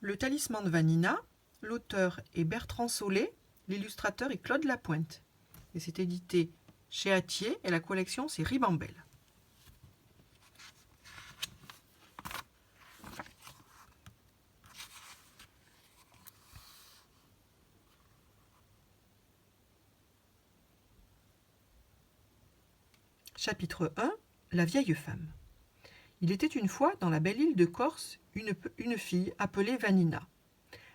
Le talisman de Vanina, l'auteur est Bertrand Solé, l'illustrateur est Claude Lapointe. Et c'est édité chez Hatier et la collection c'est Ribambelle. Chapitre 1. La vieille femme. Il était une fois dans la belle île de Corse une fille appelée Vanina.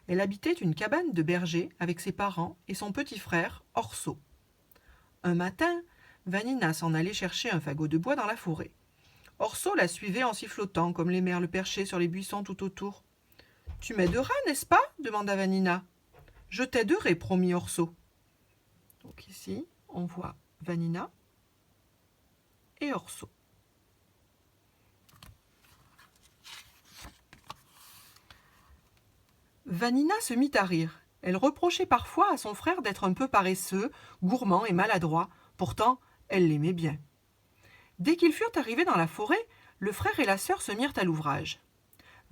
Elle habitait une cabane de berger avec ses parents et son petit frère Orso. Un matin, Vanina s'en allait chercher un fagot de bois dans la forêt. Orso la suivait en sifflotant comme les merles perchés sur les buissons tout autour. « Tu m'aideras, n'est-ce pas ?» demanda Vanina. « Je t'aiderai, promit Orso. » Donc ici, on voit Vanina et Orso. Vanina se mit à rire. Elle reprochait parfois à son frère d'être un peu paresseux, gourmand et maladroit. Pourtant, elle l'aimait bien. Dès qu'ils furent arrivés dans la forêt, le frère et la sœur se mirent à l'ouvrage.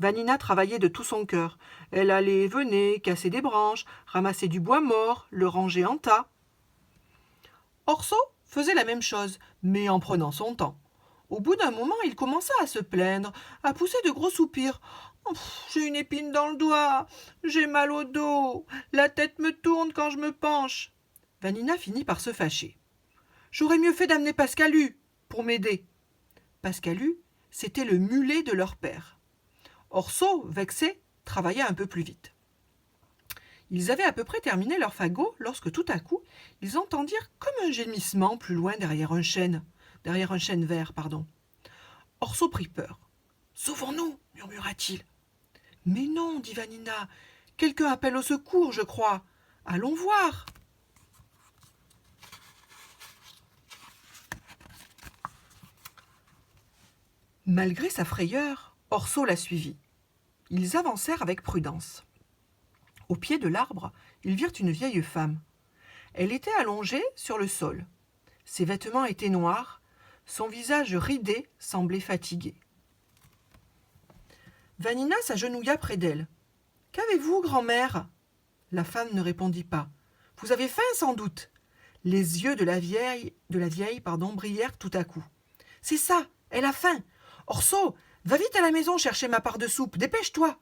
Vanina travaillait de tout son cœur. Elle allait et venait, casser des branches, ramasser du bois mort, le ranger en tas. Orso faisait la même chose, mais en prenant son temps. Au bout d'un moment, il commença à se plaindre, à pousser de gros soupirs. « J'ai une épine dans le doigt, j'ai mal au dos, la tête me tourne quand je me penche. » Vanina finit par se fâcher. « J'aurais mieux fait d'amener Pascalu pour m'aider. » Pascalu, c'était le mulet de leur père. Orso, vexé, travaillait un peu plus vite. Ils avaient à peu près terminé leur fagot lorsque tout à coup, ils entendirent comme un gémissement plus loin derrière un chêne vert. Orso prit peur. « Sauvons-nous » murmura-t-il. « Mais non, dit Vanina, quelqu'un appelle au secours, je crois. Allons voir. » Malgré sa frayeur, Orso la suivit. Ils avancèrent avec prudence. Au pied de l'arbre, ils virent une vieille femme. Elle était allongée sur le sol. Ses vêtements étaient noirs, son visage ridé semblait fatigué. Vanina s'agenouilla près d'elle. « Qu'avez-vous, grand-mère » La femme ne répondit pas. « Vous avez faim sans doute ?» Les yeux de la vieille brillèrent tout à coup. « C'est ça, elle a faim. Orso, va vite à la maison chercher ma part de soupe, dépêche-toi !»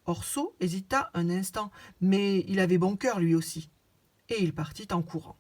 Orso hésita un instant, mais il avait bon cœur lui aussi. Et il partit en courant.